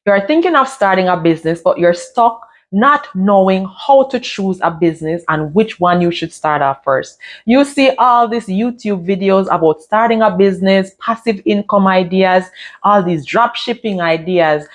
You're thinking of starting a business, but you're stuck not knowing how to choose a business and which one you should start off first. You see all these YouTube videos about starting a business, passive income ideas, all these drop shipping ideas,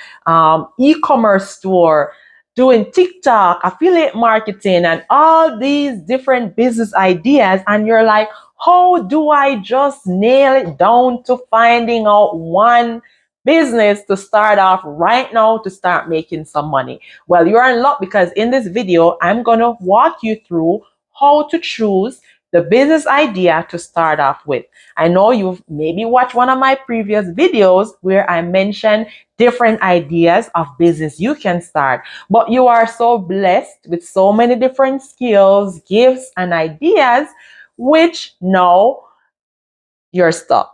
e-commerce store, doing TikTok, affiliate marketing, and all these different business ideas. And you're like, how do I just nail it down to finding out one business to start off right now to start making some money? Well, you're in luck, because in this video, I'm going to walk you through how to choose the business idea to start off with. I know you've maybe watched one of my previous videos where I mentioned different ideas of business you can start, but you are so blessed with so many different skills, gifts, and ideas, which now you're stuck.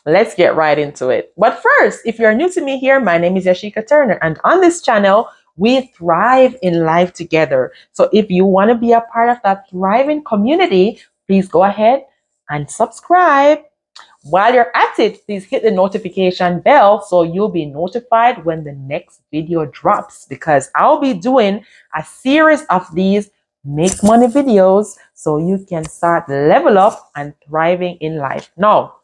Let's get right into it. But first, if you're new to me here, my name is Yashika Turner, and on this channel, we thrive in life together. So if you want to be a part of that thriving community, please go ahead and subscribe. While you're at it, please hit the notification bell so you'll be notified when the next video drops, because I'll be doing a series of these make money videos so you can start level up and thriving in life. Now,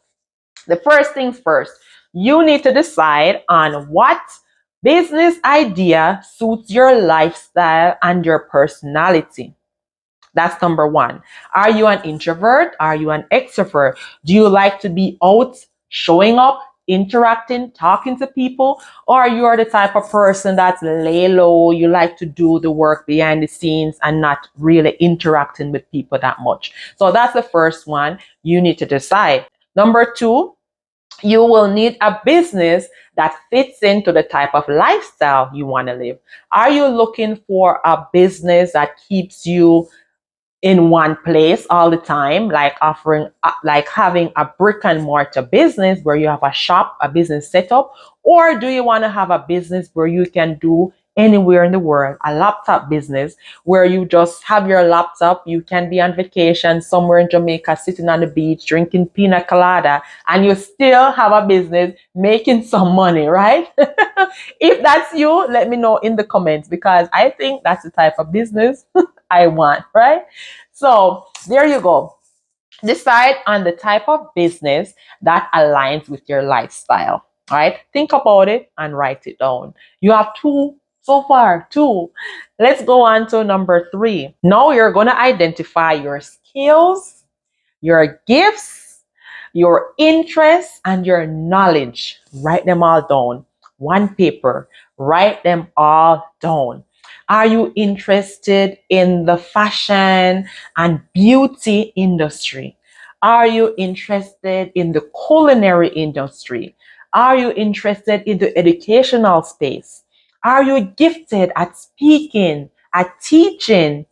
the first things first, you need to decide on what business idea suits your lifestyle and your personality. That's number one. Are you an introvert? Are you an extrovert? Do you like to be out, showing up, interacting, talking to people? Or you are the type of person that's lay low, you like to do the work behind the scenes and not really interacting with people that much? So that's the first one you need to decide. Number two, you will need a business that fits into the type of lifestyle you want to live. Are you looking for a business that keeps you in one place all the time, like offering, like having a brick and mortar business where you have a shop, a business setup? Or do you want to have a business where you can do anywhere in the world, a laptop business where you just have your laptop, you can be on vacation somewhere in Jamaica, sitting on the beach, drinking pina colada, and you still have a business making some money, right? If that's you, let me know in the comments, because I think that's the type of business I want, right? So there you go. Decide on the type of business that aligns with your lifestyle. All right. Think about it and write it down. You have two so far, two. Let's go on to number three. Now you're going to identify your skills, your gifts, your interests, and your knowledge. Write them all down. One paper. Write them all down. Are you interested in the fashion and beauty industry? Are you interested in the culinary industry? Are you interested in the educational space? Are you gifted at speaking, at teaching?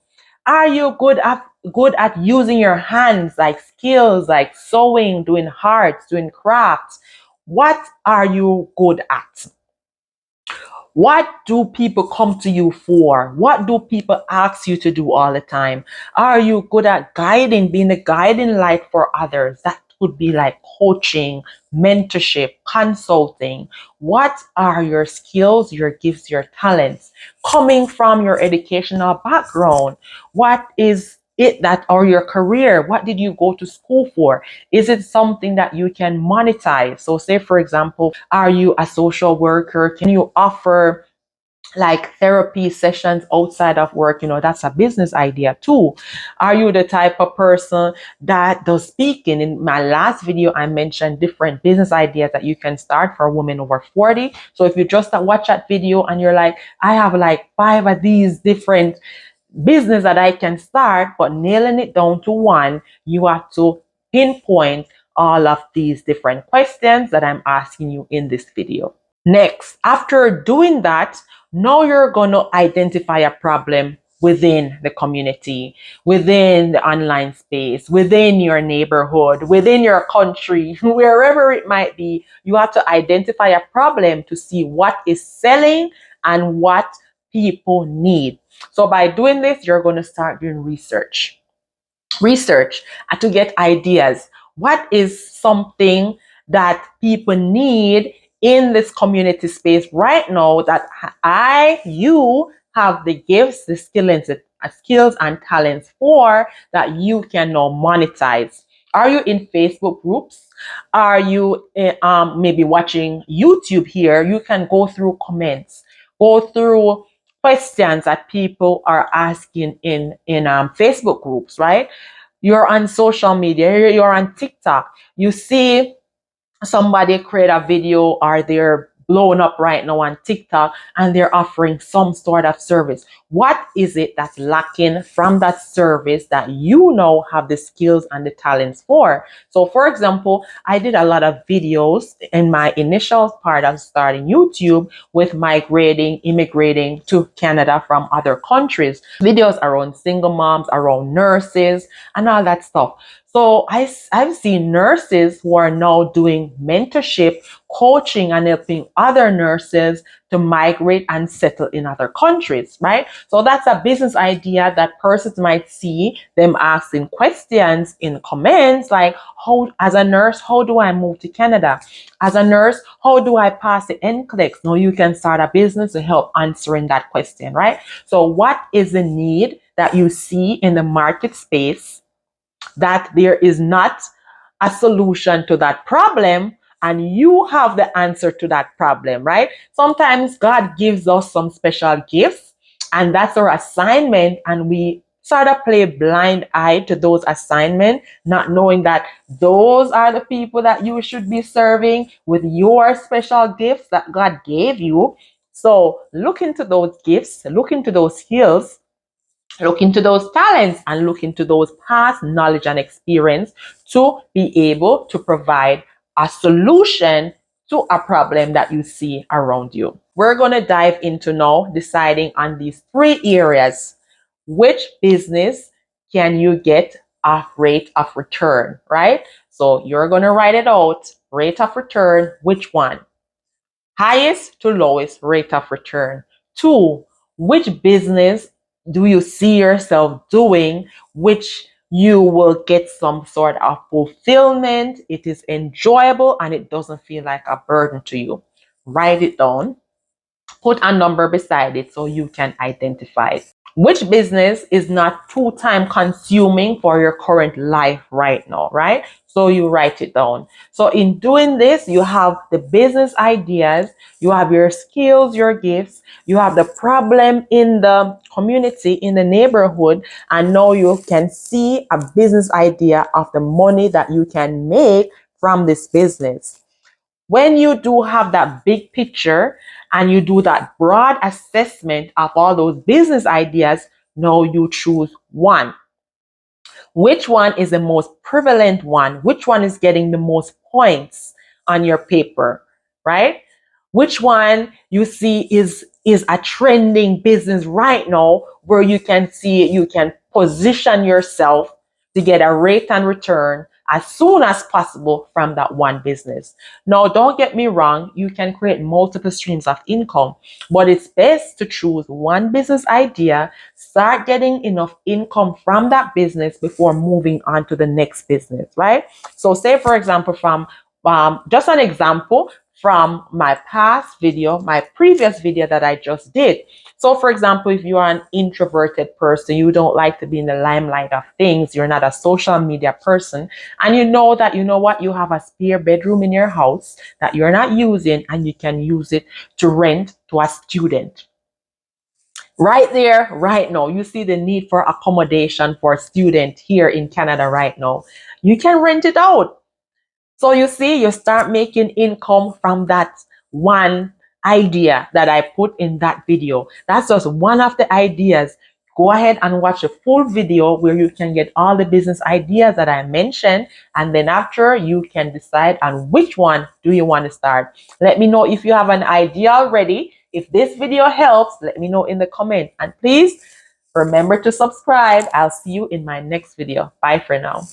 Are you good at using your hands, like skills like sewing, doing arts, doing crafts? What are you good at? What do people come to you for? What do people ask you to do all the time? Are you good at guiding, being a guiding light for others? That could be like coaching, mentorship, consulting. What are your skills, your gifts, your talents coming from your educational background? What is it that, or your career? What did you go to school for? Is it something that you can monetize? So say, for example, are you a social worker? Can you offer like therapy sessions outside of work? That's a business idea too. Are you the type of person that does speaking? In my last video, I mentioned different business ideas that you can start for women over 40. So if you just watch that video and you're like, I have like 5 of these different business that I can start, but nailing it down to one, you have to pinpoint all of these different questions that I'm asking you in this video. Next, after doing that, now you're going to identify a problem within the community, within the online space, within your neighborhood, within your country, wherever it might be. You have to identify a problem to see what is selling and what people need. So by doing this, you're going to start doing research to get ideas. What is something that people need in this community space right now that you have the gifts, the skills and talents for, that you can now monetize. Are you in Facebook groups? Are you maybe watching YouTube here? You can go through comments, go through questions that people are asking in Facebook groups, right? You're on social media, you're on TikTok. You see somebody create a video, or they're blowing up right now on TikTok and they're offering some sort of service. What is it that's lacking from that service that you now have the skills and the talents for? So for example, I did a lot of videos in my initial part of starting YouTube with immigrating to Canada from other countries. Videos around single moms, around nurses, and all that stuff. So I've seen nurses who are now doing mentorship, coaching, and helping other nurses to migrate and settle in other countries, right? So that's a business idea that persons might see them asking questions in comments like, how, as a nurse, how do I move to Canada? As a nurse, how do I pass the NCLEX? Now you can start a business to help answering that question, right? So what is the need that you see in the market space that there is not a solution to that problem, and you have the answer to that problem, right? Sometimes God gives us some special gifts, and that's our assignment, and we sort of play blind eye to those assignments, not knowing that those are the people that you should be serving with your special gifts that God gave you. So look into those gifts, look into those skills, look into those talents, and look into those past knowledge and experience to be able to provide a solution to a problem that you see around you. We're going to dive into now deciding on these three areas. Which business can you get a rate of return, right? So you're going to write it out. Rate of return, which one? Highest to lowest rate of return. Two, which business do you see yourself doing, which you will get some sort of fulfillment, it is enjoyable, and it doesn't feel like a burden to you? Write it down. Put a number beside it so you can identify it. Which business is not too time consuming for your current life right now, right? So you write it down. So in doing this, you have the business ideas, you have your skills, your gifts, you have the problem in the community, in the neighborhood, and now you can see a business idea of the money that you can make from this business. When you do have that big picture and you do that broad assessment of all those business ideas, now you choose one. Which one is the most prevalent one? Which one is getting the most points on your paper, right? Which one you see is a trending business right now, where you can see you can position yourself to get a rate and return as soon as possible from that one business. Now, don't get me wrong, you can create multiple streams of income, but it's best to choose one business idea, start getting enough income from that business before moving on to the next business, right? So say, for example, from just an example from my previous video that I just did. So for example, if you are an introverted person, you don't like to be in the limelight of things, you're not a social media person, and you know that, you know what, you have a spare bedroom in your house that you're not using, and you can use it to rent to a student. Right there, right now, you see the need for accommodation for a student here in Canada right now. You can rent it out. So you see, you start making income from that one idea that I put in that video. That's just one of the ideas. Go ahead and watch a full video where you can get all the business ideas that I mentioned. And then after, you can decide on which one do you want to start. Let me know if you have an idea already. If this video helps, let me know in the comment. And please remember to subscribe. I'll see you in my next video. Bye for now.